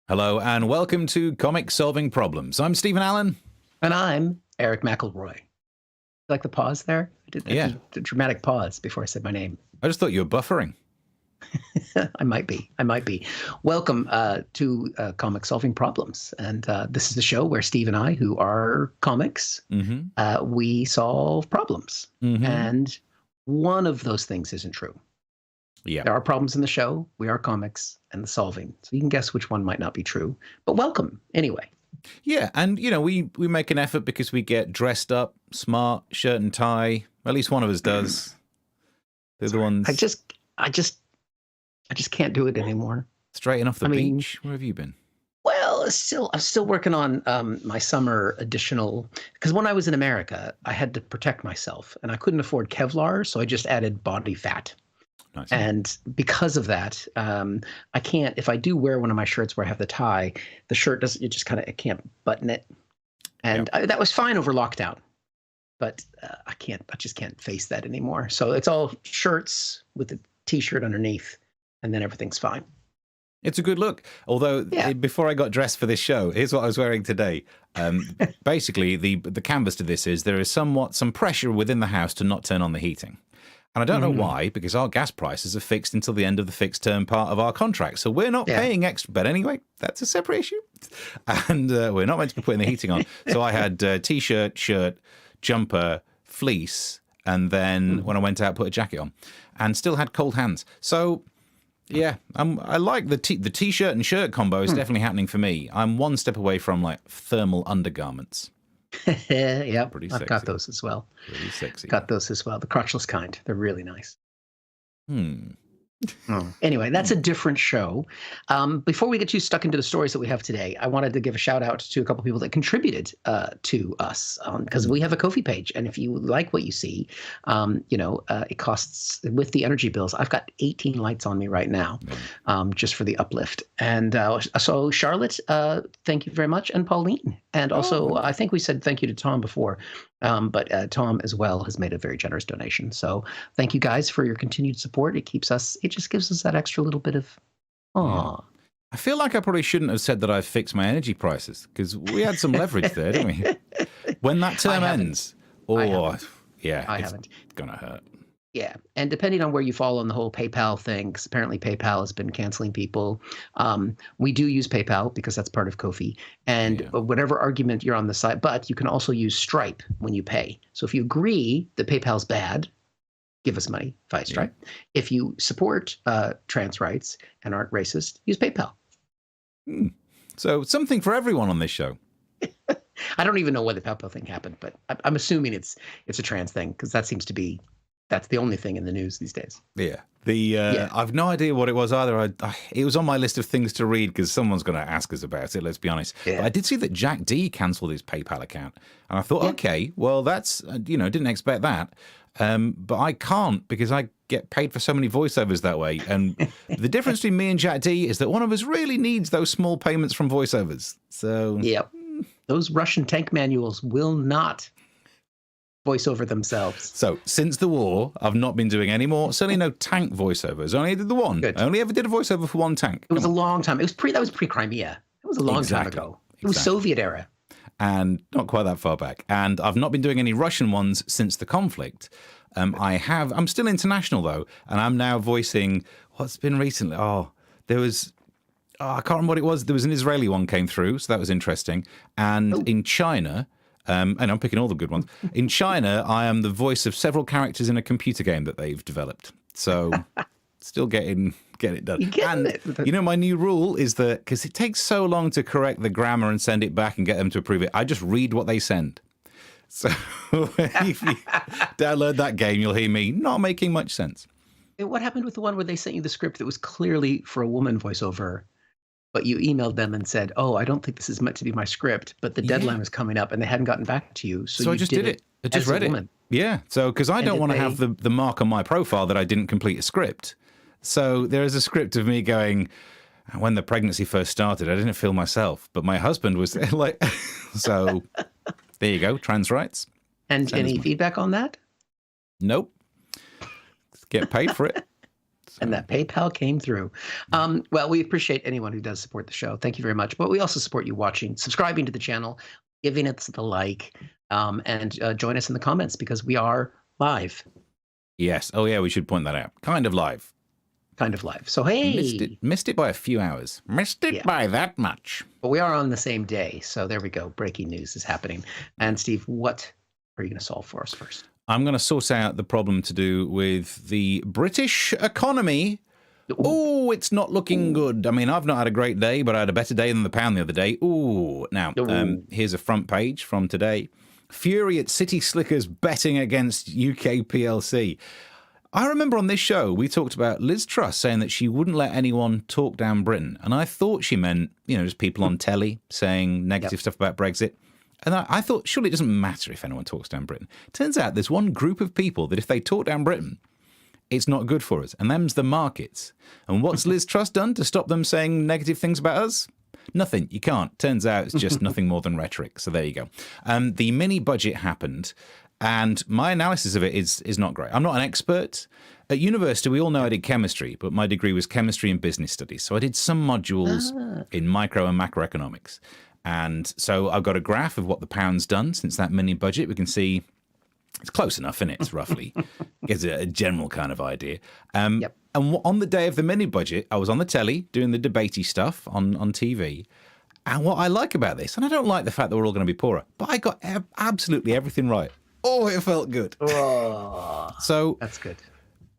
Hello and welcome to Comic Solving Problems. I'm Stephen Allen. And I'm Erich McElroy. Like the pause there? I did the dramatic pause before I said my name. I just thought you were buffering. I might be. Welcome to Comic Solving Problems. And this is the show where Steve and I, who are comics, we solve problems. And one of those things isn't true. Yeah. There are problems in the show. We are comics and the solving. So you can guess which one might not be true. But welcome anyway. Yeah, and you know, we make an effort because we get dressed up, smart, shirt and tie. At least one of us does. They're the ones. I just can't do it anymore. Straighten off the beach. Where have you been? Well, I'm still working on my summer additional, because when I was in America, I had to protect myself and I couldn't afford Kevlar, so I just added body fat. Nice. And because of that, I can't, if I do wear one of my shirts where I have the tie, the shirt doesn't, it can't button it. And that was fine over lockdown, but I just can't face that anymore. So it's all shirts with a t-shirt underneath and then everything's fine. It's a good look. Although before I got dressed for this show, here's what I was wearing today. Basically, the canvas to this is there is somewhat some pressure within the house to not turn on the heating. And I don't know why, because our gas prices are fixed until the end of the fixed term part of our contract. So we're not paying extra. But anyway, that's a separate issue. And we're not meant to be putting the heating on. So I had t-shirt, shirt, jumper, fleece, and then when I went out, put a jacket on and still had cold hands. So yeah, I like the t-shirt and shirt combo is definitely happening for me. I'm one step away from like thermal undergarments. Yeah, I've got those as well. Pretty sexy. Got those as well. The crotchless kind. They're really nice. Anyway, that's a different show. Before we get too stuck into the stories that we have today, I wanted to give a shout out to a couple people that contributed to us because we have a Ko-fi page. And if you like what you see, it costs with the energy bills. I've got 18 lights on me right now just for the uplift. And so Charlotte, thank you very much. And Pauline. And also, I think we said thank you to Tom before. But Tom as well has made a very generous donation. So thank you guys for your continued support. It just gives us that extra little bit of, aw. I feel like I probably shouldn't have said that I've fixed my energy prices because we had some leverage there, didn't we? When that term ends, I it's going to hurt. Yeah, and depending on where you fall on the whole PayPal thing, because apparently PayPal has been canceling people. We do use PayPal because that's part of Ko-fi. And whatever argument you're on the side, but you can also use Stripe when you pay. So if you agree that PayPal's bad, give us money via Stripe. If you support trans rights and aren't racist, use PayPal. So something for everyone on this show. I don't even know why the PayPal thing happened, but I'm assuming it's a trans thing because that's the only thing in the news these days. Yeah. I've no idea what it was either. It was on my list of things to read because someone's going to ask us about it, let's be honest. Yeah. But I did see that Jack D cancelled his PayPal account. And I thought, okay, well, that's, didn't expect that. But I can't because I get paid for so many voiceovers that way. And the difference between me and Jack D is that one of us really needs those small payments from voiceovers. So those Russian tank manuals will not voice over themselves. So since the war, I've not been doing any more. Certainly no tank voiceovers. I only did the one. Good. I only ever did a voiceover for one tank. It was a long time. That was pre-Crimea. It was a long time ago. It was Soviet era. And not quite that far back. And I've not been doing any Russian ones since the conflict. I'm still international though, and I'm now voicing what's been recently. There was. I can't remember what it was. There was an Israeli one came through, so that was interesting. And in China. And I'm picking all the good ones. In China, I am the voice of several characters in a computer game that they've developed. So still getting it done. My new rule is that because it takes so long to correct the grammar and send it back and get them to approve it, I just read what they send. So if you download that game, you'll hear me not making much sense. What happened with the one where they sent you the script that was clearly for a woman voiceover? But you emailed them and said, I don't think this is meant to be my script, but the deadline was coming up and they hadn't gotten back to you. So I just did it. I just read it. Yeah. So, because I don't want to have the mark on my profile that I didn't complete a script. So there is a script of me going, When the pregnancy first started, I didn't feel myself, but my husband was like, so there you go, trans rights. And any feedback on that? Nope. Get paid for it. And that PayPal came through. Well, we appreciate anyone who does support the show. Thank you very much. But we also support you watching, subscribing to the channel, giving us the like, and join us in the comments because we are live. Yes. Oh, yeah, we should point that out. Kind of live. Kind of live. So, hey. Missed it by a few hours. Missed it by that much. But we are on the same day. So there we go. Breaking news is happening. And Steve, what are you going to solve for us first? I'm going to sort out the problem to do with the British economy. Oh, it's not looking good. I mean, I've not had a great day, but I had a better day than the pound the other day. Ooh. Now, here's a front page from today. Fury at City Slickers betting against UK PLC. I remember on this show, we talked about Liz Truss saying that she wouldn't let anyone talk down Britain. And I thought she meant, just people on telly saying negative stuff about Brexit. And I thought, surely it doesn't matter if anyone talks down Britain. Turns out there's one group of people that if they talk down Britain, it's not good for us. And them's the markets. And what's Liz Truss done to stop them saying negative things about us? Nothing. You can't. Turns out it's just nothing more than rhetoric. So there you go. The mini budget happened. And my analysis of it is not great. I'm not an expert. At university, we all know I did chemistry, but my degree was chemistry and business studies. So I did some modules in micro and macroeconomics. And so I've got a graph of what the pound's done since that mini budget. We can see it's close enough, isn't it? It's roughly gives a general kind of idea. And on the day of the mini budget, I was on the telly doing the debatey stuff on TV. And what I like about this, and I don't like the fact that we're all going to be poorer, but I got absolutely everything right. Oh, it felt good. Oh, so that's good.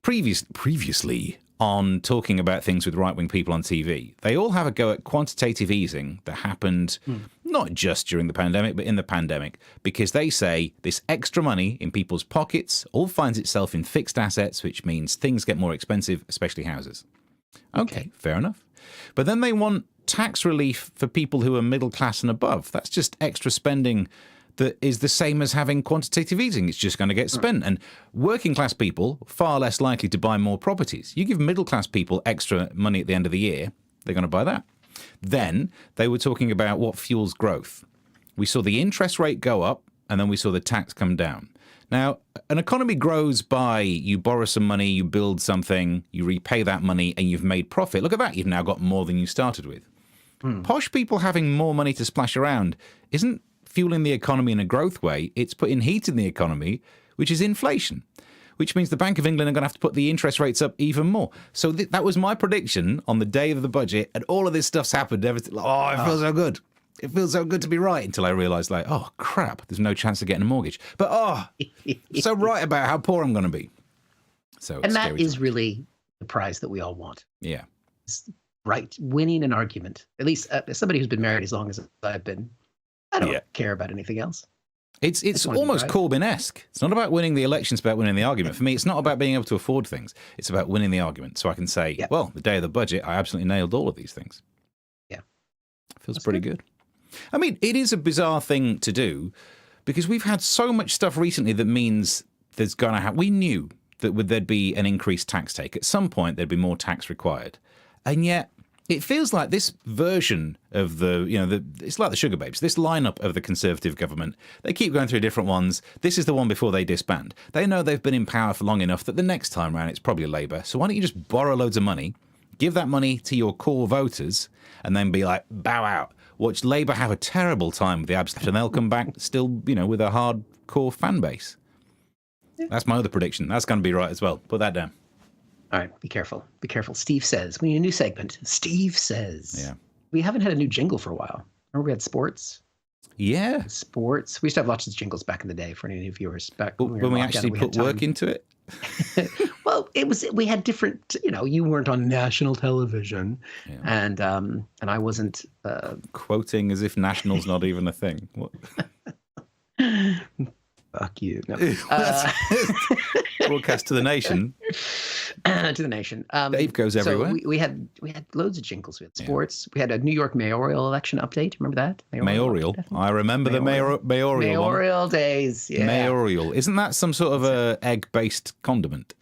Previously on talking about things with right-wing people on TV, they all have a go at quantitative easing that happened not just during the pandemic, but in the pandemic, because they say this extra money in people's pockets all finds itself in fixed assets, which means things get more expensive, especially houses. Okay, fair enough. But then they want tax relief for people who are middle class and above. That's just extra spending that is the same as having quantitative easing. It's just going to get spent. And working class people, far less likely to buy more properties. You give middle class people extra money at the end of the year, they're going to buy that. Then they were talking about what fuels growth. We saw the interest rate go up, and then we saw the tax come down. Now, an economy grows by you borrow some money, you build something, you repay that money, and you've made profit. Look at that. You've now got more than you started with. Posh people having more money to splash around isn't fueling the economy in a growth way. It's putting heat in the economy, which is inflation, which means the Bank of England are going to have to put the interest rates up even more. So that was my prediction on the day of the budget, and all of this stuff's happened. Everything, it feels so good. It feels so good to be right until I realised, oh, crap, there's no chance of getting a mortgage. But, I'm so right about how poor I'm going to be. So, and that is really the prize that we all want. Yeah. It's right. Winning an argument. At least as somebody who's been married as long as I've been, I don't care about anything else. It's almost Corbyn-esque. It's not about winning the election, it's about winning the argument. For me, it's not about being able to afford things. It's about winning the argument. So I can say, well, the day of the budget, I absolutely nailed all of these things. Yeah. Feels pretty good. I mean, it is a bizarre thing to do because we've had so much stuff recently that means there's going to have... We knew that there'd be an increased tax take. At some point, there'd be more tax required. And yet... it feels like this version of it's like the Sugar Babes, this lineup of the Conservative government, they keep going through different ones. This is the one before they disband. They know they've been in power for long enough that the next time round it's probably Labour. So why don't you just borrow loads of money, give that money to your core voters, and then be like, bow out. Watch Labour have a terrible time with the abstention, and they'll come back still, with a hardcore fan base. That's my other prediction. That's going to be right as well. Put that down. All right, be careful. Be careful. Steve says. We need a new segment. Steve says. Yeah. We haven't had a new jingle for a while. Remember we had sports? Yeah. Sports. We used to have lots of jingles back in the day for any new viewers. Back when we actually put work into it? Well, we had different, you weren't on national television. Yeah. And I wasn't. Quoting as if national's not even a thing. What? Fuck you. No. Broadcast to the nation. To the nation. Dave goes everywhere. So we had loads of jingles. We had sports. Yeah. We had a New York mayoral election update. Remember that? Mayoral. I remember the mayoral days. Yeah. Mayoral. Isn't that some sort of a egg-based condiment?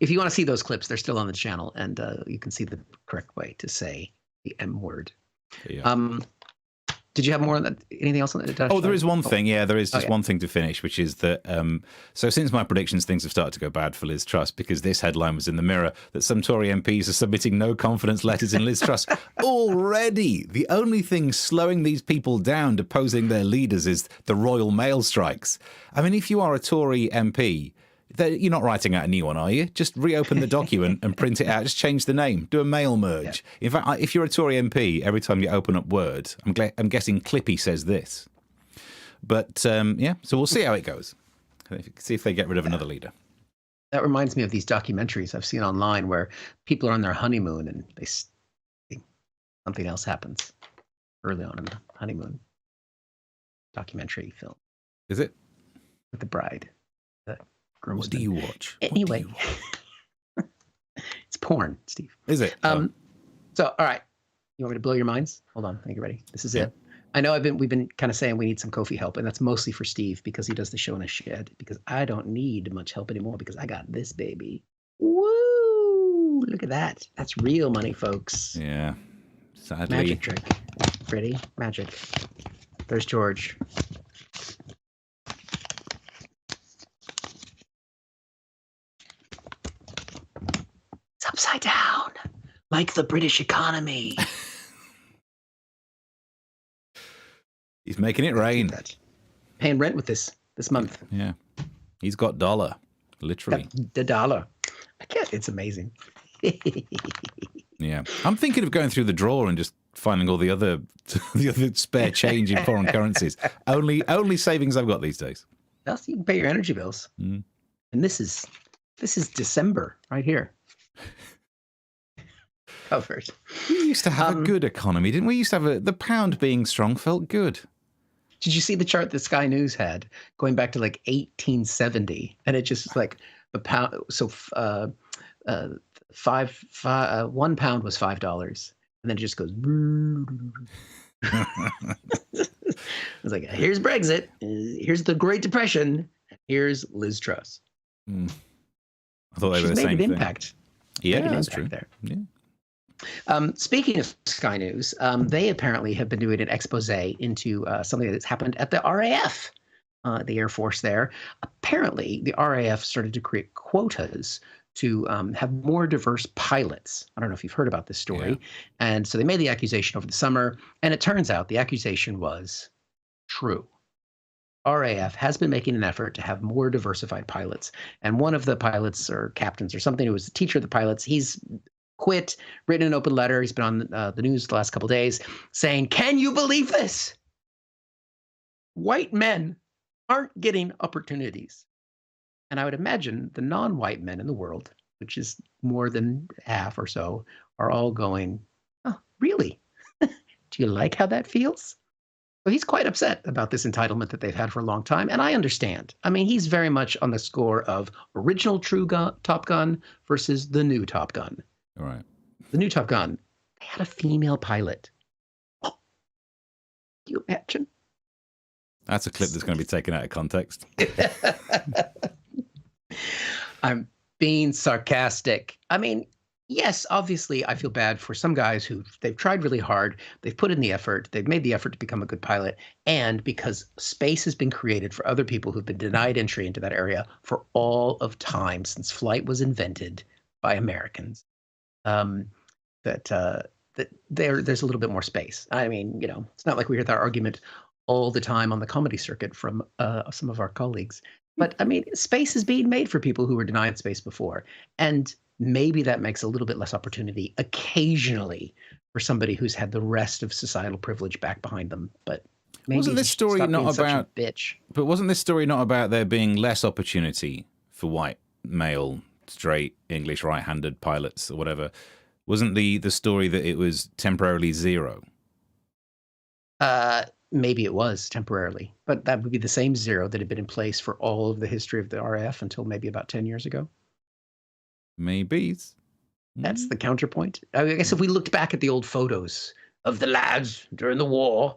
if you want to see those clips, they're still on the channel, and you can see the correct way to say the M word. Yeah. Did you have more on that? Anything else on that? Oh, there is one thing. Yeah, there is just one thing to finish, which is that so since my predictions, things have started to go bad for Liz Truss, because this headline was in the Mirror that some Tory MPs are submitting no confidence letters in Liz Truss. Already, the only thing slowing these people down deposing their leaders is the Royal Mail strikes. I mean, if you are a Tory MP, you're not writing out a new one, are you? Just reopen the document and print it out. Just change the name. Do a mail merge. Yeah. In fact, if you're a Tory MP, every time you open up Word, I'm guessing Clippy says this. But, yeah, so we'll see how it goes. See if they get rid of another leader. That reminds me of these documentaries I've seen online where people are on their honeymoon and something else happens early on in the honeymoon documentary film. Is it? With the bride. What do you watch? Anyway, it's porn, Steve. Is it? So, all right. You want me to blow your minds? Hold on. I think you're ready. This is it. I know we've been kind of saying we need some Kofi help, and that's mostly for Steve because he does the show in a shed, because I don't need much help anymore because I got this baby. Woo! Look at that. That's real money, folks. Yeah. Sadly. Magic trick. Ready? Magic. There's George. Upside down, like the British economy. He's making it rain. Paying rent with this month. Yeah. He's got dollar, literally. The dollar. I can't. It's amazing. Yeah. I'm thinking of going through the drawer and just finding all the other spare change in foreign currencies. Only savings I've got these days. Else you can pay your energy bills. Mm. And this is December right here. Covered. We used to have a good economy, didn't we? Used to have the pound being strong felt good. Did you see the chart that Sky News had going back to like 1870, and it just like the pound? So 1 pound was $5, and then it just goes. It's like, here's Brexit, here's the Great Depression, here's Liz Truss. I thought they were the same thing. Impact. Yeah, that's true. There. Yeah. Speaking of Sky News, they apparently have been doing an expose into something that's happened at the RAF, the Air Force there. Apparently, the RAF started to create quotas to have more diverse pilots. I don't know if you've heard about this story. Yeah. And so they made the accusation over the summer, and it turns out the accusation was true. RAF has been making an effort to have more diversified pilots. And one of the pilots or captains or something who was the teacher of the pilots, he's quit, written an open letter. He's been on the news the last couple of days saying, can you believe this? White men aren't getting opportunities. And I would imagine the non-white men in the world, which is more than half or so, are all going, oh, really? Do you like how that feels? So he's quite upset about this entitlement that they've had for a long time. And I understand. I mean, he's very much on the score of original Top Gun versus the new Top Gun. All right. The new Top Gun, they had a female pilot. Oh, can you imagine? That's a clip that's going to be taken out of context. I'm being sarcastic. I mean, yes, obviously, I feel bad for some guys who they've tried really hard. They've put in the effort. They've made the effort to become a good pilot. And because space has been created for other people who've been denied entry into that area for all of time since flight was invented by Americans, there's a little bit more space. I mean, it's not like we hear that argument all the time on the comedy circuit from some of our colleagues. But I mean, space is being made for people who were denied space before. And maybe that makes a little bit less opportunity occasionally for somebody who's had the rest of societal privilege back behind them. But maybe wasn't this story not about bitch? But wasn't this story not about there being less opportunity for white, male, straight, English, right-handed pilots or whatever? Wasn't the story that it was temporarily zero? Maybe it was temporarily, but that would be the same zero that had been in place for all of the history of the RAF until maybe about 10 years ago. Maybe. That's the counterpoint. I guess if we looked back at the old photos of the lads during the war,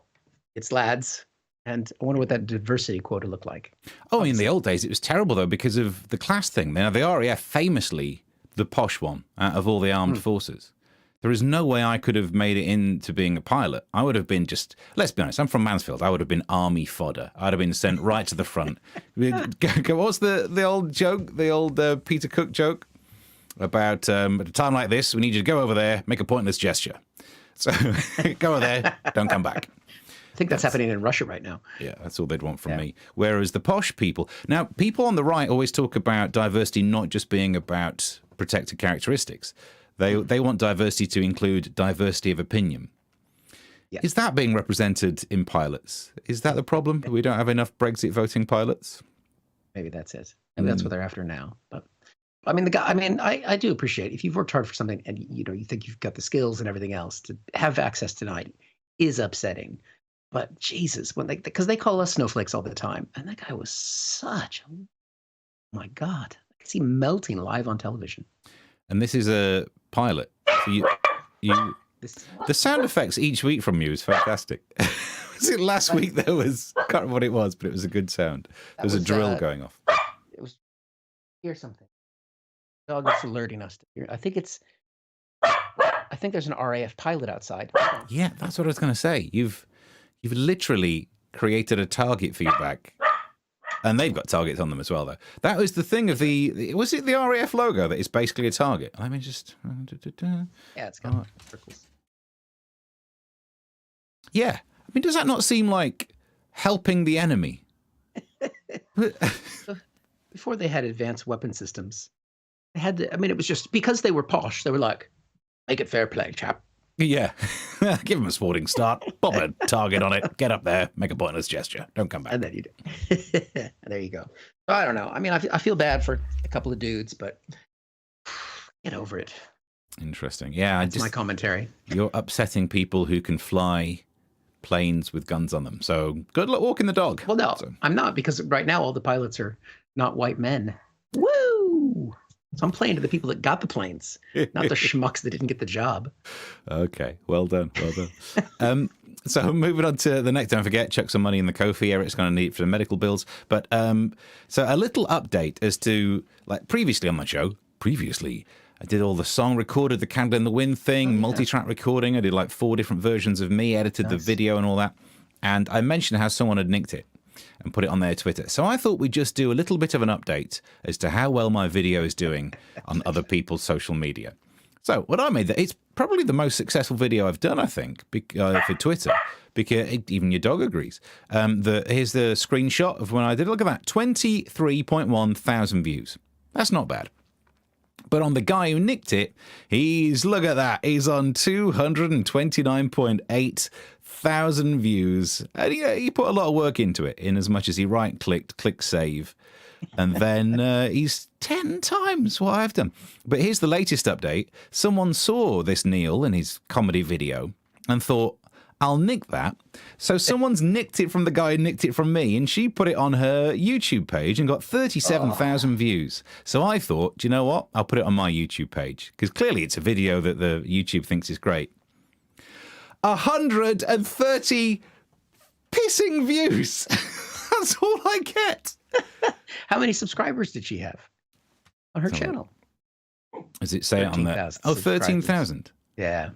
it's lads. And I wonder what that diversity quota looked like. Oh, in the old days, it was terrible, though, because of the class thing. Now, the RAF famously the posh one out of all the armed forces. There is no way I could have made it into being a pilot. I would have been just, let's be honest, I'm from Mansfield. I would have been army fodder. I'd have been sent right to the front. What's the old joke, the old Peter Cook joke about at a time like this, we need you to go over there, make a pointless gesture. So go over there, don't come back. I think that's happening in Russia right now. Yeah, that's all they'd want from me. Whereas the posh people, now people on the right always talk about diversity not just being about protected characteristics. They want diversity to include diversity of opinion. Yeah. Is that being represented in pilots? Is that the problem? We don't have enough Brexit voting pilots? Maybe that's it. Maybe that's what they're after now. But I mean, I do appreciate if you've worked hard for something and you think you've got the skills and everything else to have access tonight is upsetting. But Jesus, because they call us snowflakes all the time, and that guy was such, oh my God, I could see him melting live on television. And this is a pilot. So the sound effects each week from you is fantastic. Was it last week there was, I can't remember what it was, but it was a good sound. There was a drill going off. It was, hear something. Dog is alerting us to hear. I think there's an RAF pilot outside. Yeah, that's what I was going to say. You've literally created a target for your back. And they've got targets on them as well, though. That was the thing of was it the RAF logo that is basically a target? Let me just... Yeah, it's got circles. Yeah. I mean, does that not seem like helping the enemy? Before they had advanced weapon systems, they had to, I mean, it was just because they were posh, they were like, make it fair play, chap. Yeah. Give him a sporting start. Pop a target on it. Get up there. Make a pointless gesture. Don't come back. And then you do. And there you go. I don't know. I mean, I feel bad for a couple of dudes, but get over it. Interesting. Yeah. That's my commentary. You're upsetting people who can fly planes with guns on them. So good luck walking the dog. Well, no, I'm not, because right now all the pilots are not white men. Woo! So I'm playing to the people that got the planes, not the schmucks that didn't get the job. Okay, well done, well done. So moving on to the next, don't forget, chuck some money in the Kofi. Eric's going to need it for the medical bills. But so a little update as to, like previously on my show, I did all the song, recorded the Candle in the Wind thing, multi-track recording. I did like 4 different versions of me, edited the video and all that. And I mentioned how someone had nicked it and put it on their Twitter. So I thought we'd just do a little bit of an update as to how well my video is doing on other people's social media. So what I made, it's probably the most successful video I've done, I think, for Twitter, because even your dog agrees. Here's the screenshot of when I did it. Look at that, 23.1 thousand views. That's not bad. But on the guy who nicked it, look at that, he's on 229.8 thousand views. And he put a lot of work into it, in as much as he right-clicked, click save, and then he's 10 times what I've done. But here's the latest update. Someone saw this Neil in his comedy video and thought, I'll nick that. So someone's nicked it from the guy who nicked it from me, and she put it on her YouTube page and got 37,000 views. So I thought, do you know what? I'll put it on my YouTube page, because clearly it's a video that the YouTube thinks is great. 130 pissing views. That's all I get. How many subscribers did she have on her channel? Does it say it on there? Oh, 13,000. Yeah.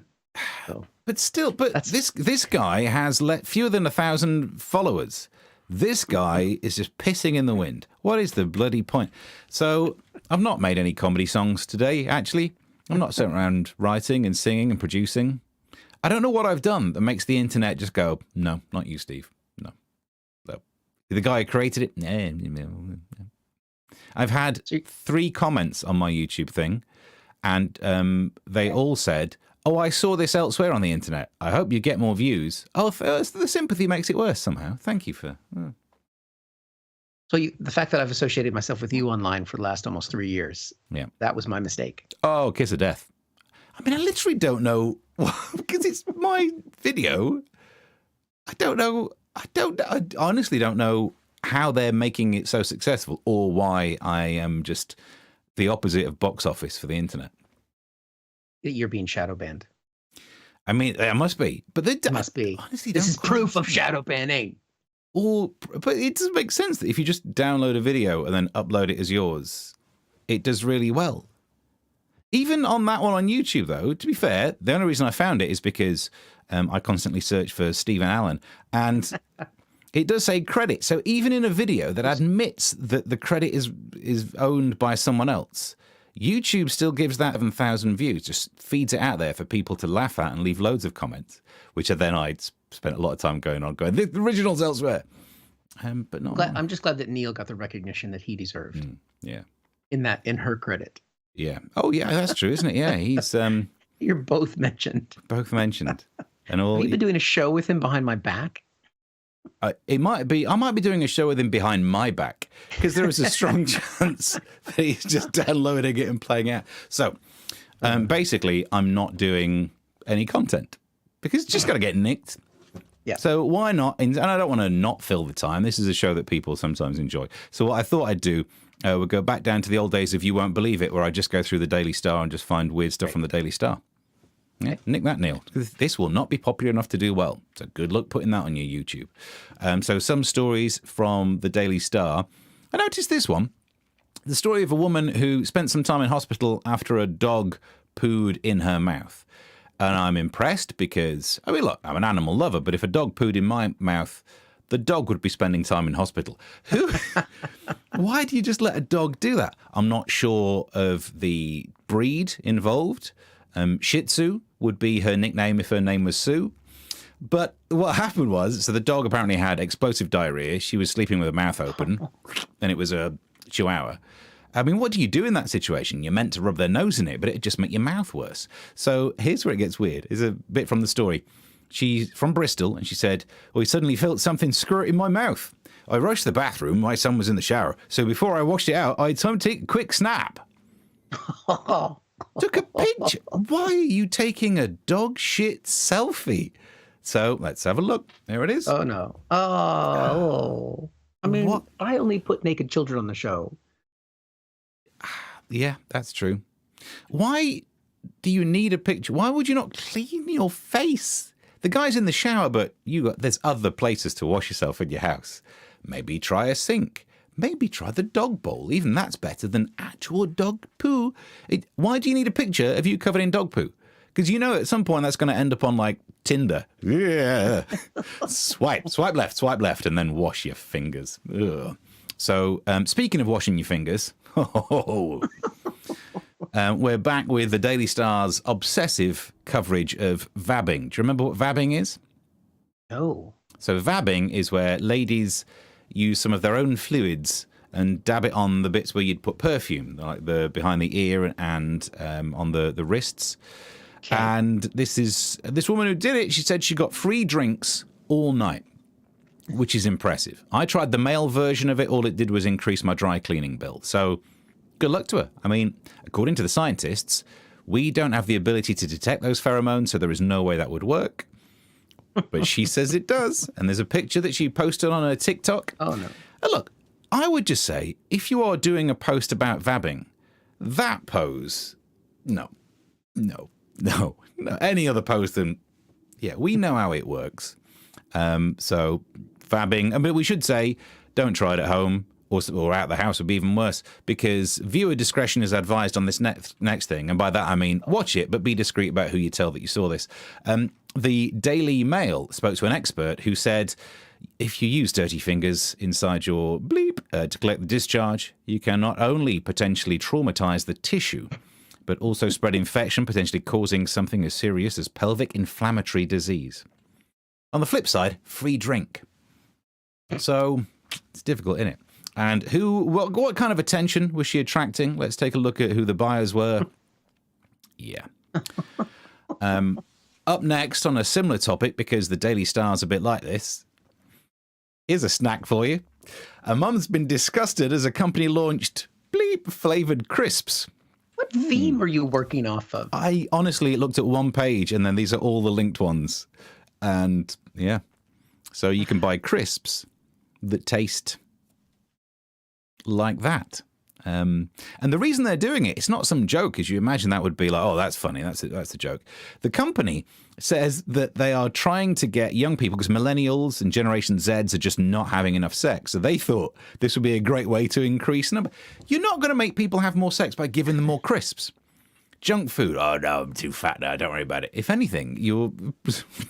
So. But still, this guy has fewer than 1,000 followers. This guy is just pissing in the wind. What is the bloody point? So I've not made any comedy songs today, actually. I'm not sitting around writing and singing and producing. I don't know what I've done that makes the internet just go, no, not you, Steve. No. The guy who created it, no. I've had 3 comments on my YouTube thing, and they all said, oh, I saw this elsewhere on the internet. I hope you get more views. Oh, the sympathy makes it worse somehow. Thank you for... So the fact that I've associated myself with you online for the last almost 3 years, that was my mistake. Oh, kiss of death. I mean, I literally don't know, because it's my video. I honestly don't know how they're making it so successful, or why I am just the opposite of box office for the internet. You're being shadow banned. I mean, there must be, but they must be. Honestly, this is proof of shadow banning. But it doesn't make sense that if you just download a video and then upload it as yours, it does really well. Even on that one on YouTube, though, to be fair, the only reason I found it is because I constantly search for Stephen Allen, and it does say credit. So even in a video that admits that the credit is owned by someone else, YouTube still gives that 7,000 views, just feeds it out there for people to laugh at and leave loads of comments, which then I'd spent a lot of time going, the original's elsewhere. But not. I'm just glad that Neil got the recognition that he deserved. Yeah. In her credit. Yeah. Oh, yeah, that's true, isn't it? Yeah, he's... You're both mentioned. Both mentioned. And all. Have you been doing a show with him behind my back? It might be. I might be doing a show with him behind my back, because there is a strong chance that he's just downloading it and playing it. So, basically, I'm not doing any content because it's just got to get nicked. Yeah. So why not? And I don't want to not fill the time. This is a show that people sometimes enjoy. So what I thought I'd do, we'll go back down to the old days of You Won't Believe It, where I just go through the Daily Star and just find weird stuff from the Daily Star. Yeah, nick that, Neil. This will not be popular enough to do well. So good luck putting that on your YouTube. So some stories from the Daily Star. I noticed this one. The story of a woman who spent some time in hospital after a dog pooed in her mouth. And I'm impressed because, I mean, look, I'm an animal lover, but if a dog pooed in my mouth, the dog would be spending time in hospital. Why do you just let a dog do that? I'm not sure of the breed involved. Shih Tzu would be her nickname if her name was Sue. But what happened was, so the dog apparently had explosive diarrhea. She was sleeping with her mouth open, and it was a Chihuahua. I mean, what do you do in that situation? You're meant to rub their nose in it, but it'd just make your mouth worse. So here's where it gets weird. Here's a bit from the story. She's from Bristol, and she said, "We suddenly felt something squirt in my mouth. I rushed to the bathroom. My son was in the shower. So before I washed it out, I had time to take a quick snap." Took a picture. Why are you taking a dog shit selfie? So let's have a look. There it is. Oh, no. Oh. I mean, What? I only put naked children on the show. Yeah, that's true. Why do you need a picture? Why would you not clean your face? The guy's in the shower, but there's other places to wash yourself in your house. Maybe try a sink. Maybe try the dog bowl. Even that's better than actual dog poo. Why do you need a picture of you covered in dog poo? Because you know at some point that's going to end up on like Tinder. Yeah. Swipe left, and then wash your fingers. Ugh. So speaking of washing your fingers, we're back with the Daily Star's obsessive coverage of vabbing. Do you remember what vabbing is? No. So vabbing is where ladies use some of their own fluids and dab it on the bits where you'd put perfume, like the behind the ear and on the wrists. Okay. And this woman who did it, she said she got free drinks all night, which is impressive. I tried the male version of it. All it did was increase my dry cleaning bill. So good luck to her. I mean, according to the scientists, we don't have the ability to detect those pheromones, so there is no way that would work. But she says it does. And there's a picture that she posted on her TikTok. Oh, no. And look, I would just say, if you are doing a post about vabbing, that pose, no. Any other pose than, yeah, we know how it works. So vabbing, I mean, we should say, don't try it at home or out the house would be even worse, because viewer discretion is advised on this next thing. And by that, I mean, watch it, but be discreet about who you tell that you saw this. The Daily Mail spoke to an expert who said, if you use dirty fingers inside your bleep to collect the discharge, you can not only potentially traumatize the tissue, but also spread infection, potentially causing something as serious as pelvic inflammatory disease. On the flip side, free drink. So it's difficult, isn't it? And what kind of attention was she attracting? Let's take a look at who the buyers were. Yeah. Up next on a similar topic, because the Daily Star's a bit like this, here's a snack for you. A mum's been disgusted as a company launched bleep-flavoured crisps. What theme are you working off of? I honestly looked at one page and then these are all the linked ones. And yeah, so you can buy crisps that taste like that. And the reason they're doing it, it's not some joke, as you imagine that would be like, oh, that's funny, that's a joke. The company says that they are trying to get young people, because millennials and Generation Zs are just not having enough sex. So they thought this would be a great way to increase number. You're not going to make people have more sex by giving them more crisps. Junk food. Oh, no, I'm too fat now. Don't worry about it. If anything, you're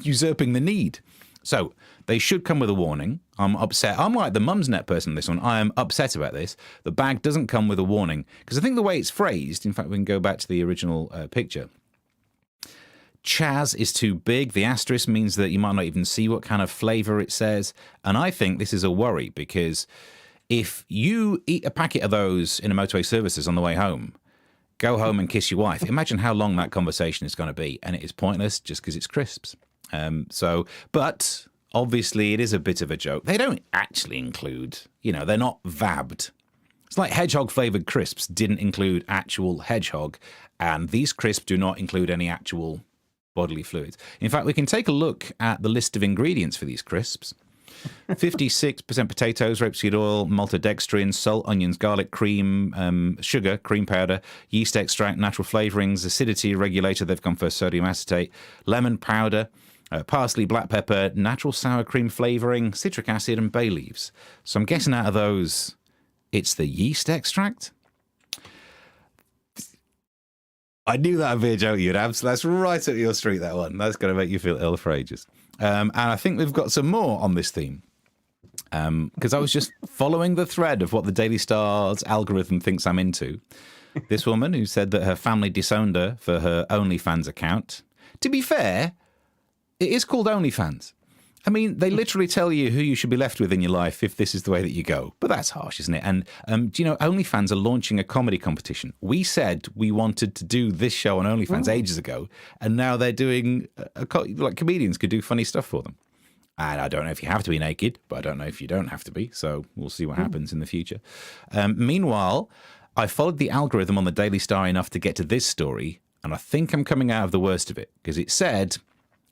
usurping the need. So they should come with a warning. I'm upset. I'm like the Mumsnet person on this one. I am upset about this. The bag doesn't come with a warning. Because I think the way it's phrased, in fact, we can go back to the original picture. Chaz is too big. The asterisk means that you might not even see what kind of flavour it says. And I think this is a worry because if you eat a packet of those in a motorway services on the way home, go home and kiss your wife, imagine how long that conversation is going to be. And it is pointless just because it's crisps. But obviously it is a bit of a joke. They don't actually include, they're not vabbed. It's like hedgehog flavoured crisps didn't include actual hedgehog. And these crisps do not include any actual bodily fluids. In fact, we can take a look at the list of ingredients for these crisps. 56% potatoes, rapeseed oil, maltodextrin, salt, onions, garlic, cream, sugar, cream powder, yeast extract, natural flavourings, acidity regulator, they've gone for sodium acetate, lemon powder, parsley, black pepper, natural sour cream flavouring, citric acid, and bay leaves. So I'm guessing out of those, it's the yeast extract? I knew that would be a joke you'd have, so that's right up your street, that one. That's going to make you feel ill for ages. And I think we've got some more on this theme. Because I was just following the thread of what the Daily Star's algorithm thinks I'm into. This woman who said that her family disowned her for her OnlyFans account. To be fair, it is called OnlyFans. I mean, they literally tell you who you should be left with in your life if this is the way that you go. But that's harsh, isn't it? And do you know, OnlyFans are launching a comedy competition. We said we wanted to do this show on OnlyFans ages ago, and now they're doing, like comedians could do funny stuff for them. And I don't know if you have to be naked, but I don't know if you don't have to be. So we'll see what happens in the future. Meanwhile, I followed the algorithm on the Daily Star enough to get to this story, and I think I'm coming out of the worst of it, because it said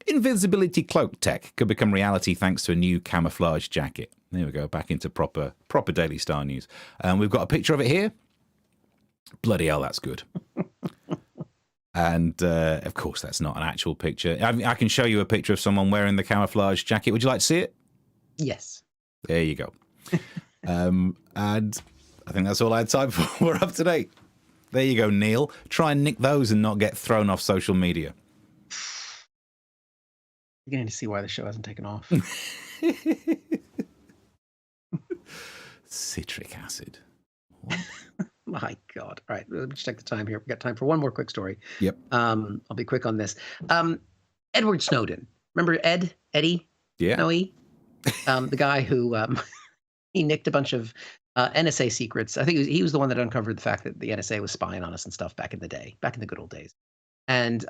invisibility cloak tech could become reality thanks to a new camouflage jacket. There we go, back into proper Daily Star news. We've got a picture of it here. Bloody hell, that's good. And, of course, that's not an actual picture. I can show you a picture of someone wearing the camouflage jacket. Would you like to see it? Yes. There you go. And I think that's all I had time for. We're up to date. There you go, Neil. Try and nick those and not get thrown off social media. Beginning to see why the show hasn't taken off. Citric acid. What? My God. All right, let me just take the time here. We've got time for one more quick story. Yep. I'll be quick on this. Edward Snowden. Remember Eddie? Yeah. No, the guy who he nicked a bunch of NSA secrets. I think he was the one that uncovered the fact that the NSA was spying on us and stuff back in the day, back in the good old days. And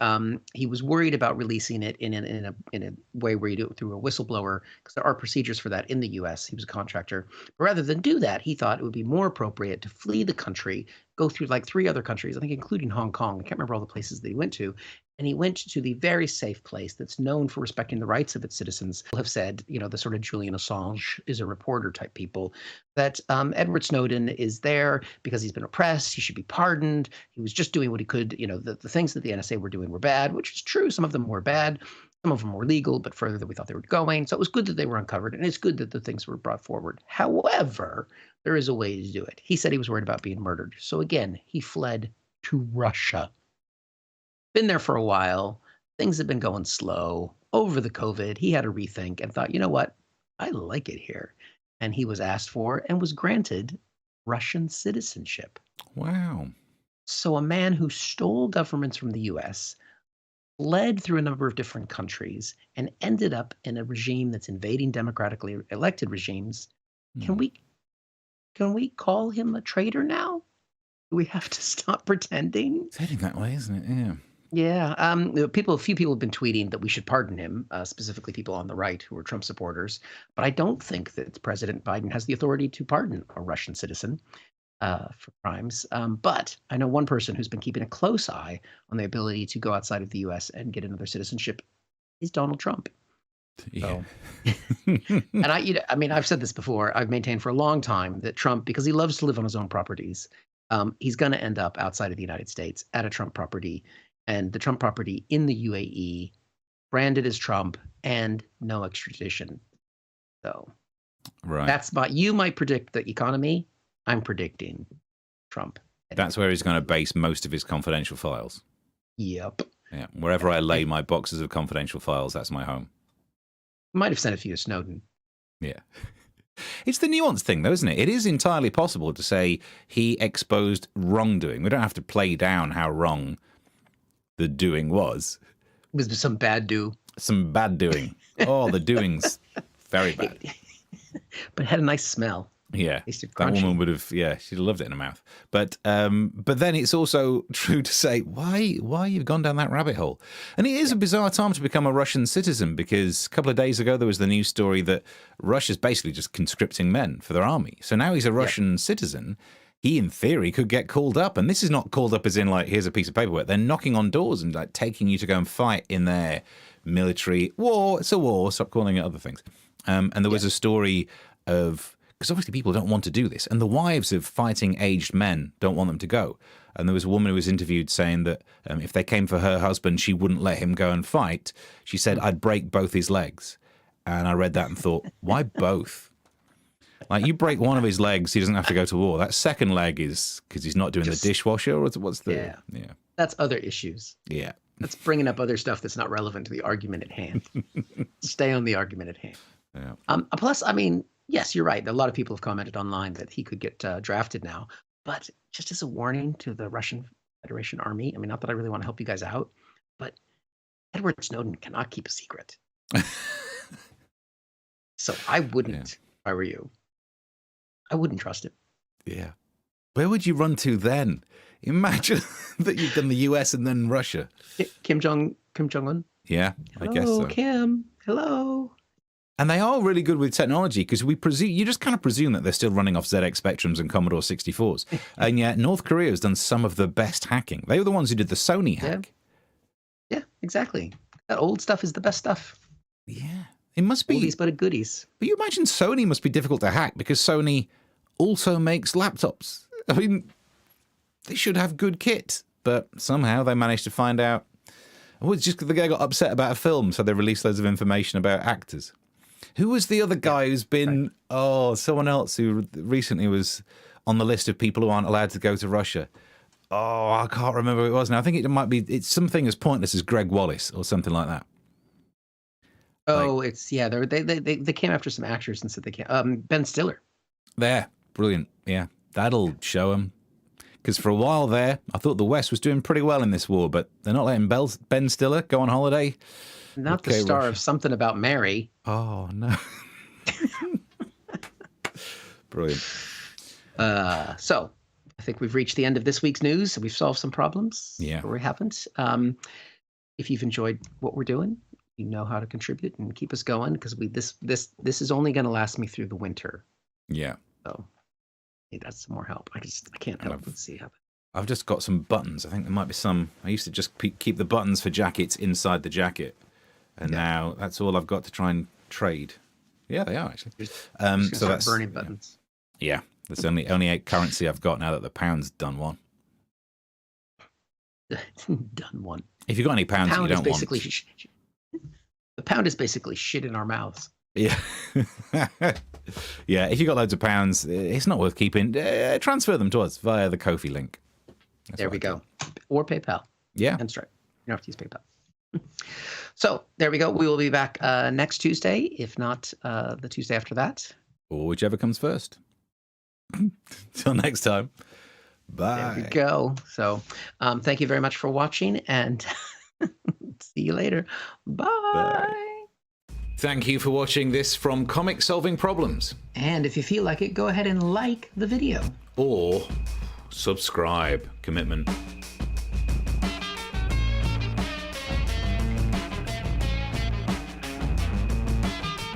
he was worried about releasing it in a way where you do it through a whistleblower, because there are procedures for that in the U.S. He was a contractor. But rather than do that, he thought it would be more appropriate to flee the country, go through like 3 other countries, I think including Hong Kong. I can't remember all the places that he went to. And he went to the very safe place that's known for respecting the rights of its citizens. People have said, the sort of Julian Assange is a reporter type people, that Edward Snowden is there because he's been oppressed. He should be pardoned. He was just doing what he could. The things that the NSA were doing were bad, which is true. Some of them were bad. Some of them were legal, but further than we thought they were going. So it was good that they were uncovered, and it's good that the things were brought forward. However, there is a way to do it. He said he was worried about being murdered. So again, he fled to Russia. Been there for a while. Things have been going slow. Over the COVID, he had a rethink and thought, you know what? I like it here. And he was asked for and was granted Russian citizenship. Wow. So a man who stole governments from the U.S., led through a number of different countries, and ended up in a regime that's invading democratically elected regimes. Can we call him a traitor now? Do we have to stop pretending? It's heading that way, isn't it? Yeah. Yeah, a few people have been tweeting that we should pardon him, specifically people on the right who are Trump supporters. But I don't think that President Biden has the authority to pardon a Russian citizen for crimes. But I know one person who's been keeping a close eye on the ability to go outside of the U.S. and get another citizenship is Donald Trump. Yeah. So, and I've said this before. I've maintained for a long time that Trump, because he loves to live on his own properties, he's going to end up outside of the United States at a Trump property. And the Trump property in the UAE, branded as Trump, and no extradition. So, right. You might predict the economy. I'm predicting Trump. That's where he's going to base most of his confidential files. Yep. Yeah, wherever I lay my boxes of confidential files, that's my home. Might have sent a few to Snowden. Yeah. It's the nuance thing, though, isn't it? It is entirely possible to say he exposed wrongdoing. We don't have to play down how wrong the doing was. It was some bad do. Some bad doing. Oh, the doing's very bad. But it had a nice smell. Yeah, Tasted that crunchy. woman would have, yeah, she'd have loved it in her mouth. But then it's also true to say, why you've gone down that rabbit hole? And it is a bizarre time to become a Russian citizen, because a couple of days ago there was the news story that Russia's basically just conscripting men for their army. So now he's a Russian citizen. He, in theory, could get called up. And this is not called up as in, like, here's a piece of paperwork. They're knocking on doors and, like, taking you to go and fight in their military war. It's a war. Stop calling it other things. And there was a story of... because obviously people don't want to do this, and the wives of fighting aged men don't want them to go. And there was a woman who was interviewed saying that if they came for her husband, she wouldn't let him go and fight. She said, I'd break both his legs. And I read that and thought, why both? Like, you break one of his legs, he doesn't have to go to war. That second leg is because he's not doing the dishwasher, or what's the... Yeah. That's other issues. Yeah. That's bringing up other stuff that's not relevant to the argument at hand. Stay on the argument at hand. Yeah. Plus, I mean... yes, you're right. A lot of people have commented online that he could get drafted now. But just as a warning to the Russian Federation Army, I mean, not that I really want to help you guys out, but Edward Snowden cannot keep a secret. So I wouldn't, if I were you. I wouldn't trust him. Yeah. Where would you run to then? Imagine that you've done the US and then Russia. Kim Jong-un? Yeah, Hello, I guess so. Kim. Hello. And they are really good with technology, because you just kind of presume that they're still running off ZX Spectrums and Commodore 64s. And yet North Korea has done some of the best hacking. They were the ones who did the Sony hack. Yeah, exactly. That old stuff is the best stuff. Yeah. It must be. Oldies but a goodies. But you imagine Sony must be difficult to hack, because Sony also makes laptops. I mean, they should have good kit, but somehow they managed to find out. Oh, it's just the guy got upset about a film, so they released loads of information about actors. Who was the other guy who's been, someone else who recently was on the list of people who aren't allowed to go to Russia? Oh, I can't remember who it was now. I think it's something as pointless as Greg Wallace or something like that. Oh, they came after some actors and said they can't. Ben Stiller. There, brilliant. Yeah, that'll show them. Because for a while there, I thought the West was doing pretty well in this war, but they're not letting Ben Stiller go on holiday. Not the star of Something About Mary. Oh, no. Brilliant. So I think we've reached the end of this week's news. We've solved some problems. Yeah. Or we haven't. If you've enjoyed what we're doing, you know how to contribute and keep us going, because this is only going to last me through the winter. Yeah. So I need some more help. I can't help but see how. I've just got some buttons. I think there might be some. I used to just keep the buttons for jackets inside the jacket. And now that's all I've got to try and trade. Yeah, they are actually. So that's burning buttons. Yeah, that's only 8 currency I've got now that the pound's done one. Done one. If you've got any pounds that you don't want. The pound is basically shit in our mouths. Yeah. Yeah, if you've got loads of pounds, it's not worth keeping. Transfer them to us via the Ko-fi link. There we go. Or PayPal. Yeah. And Stripe. You don't have to use PayPal. So there we go. We will be back next Tuesday, if not the Tuesday after that. Or whichever comes first. Till next time. Bye. There we go. So thank you very much for watching, and see you later. Bye. Thank you for watching this from Comic Solving Problems. And if you feel like it, go ahead and like the video. Or subscribe. Commitment.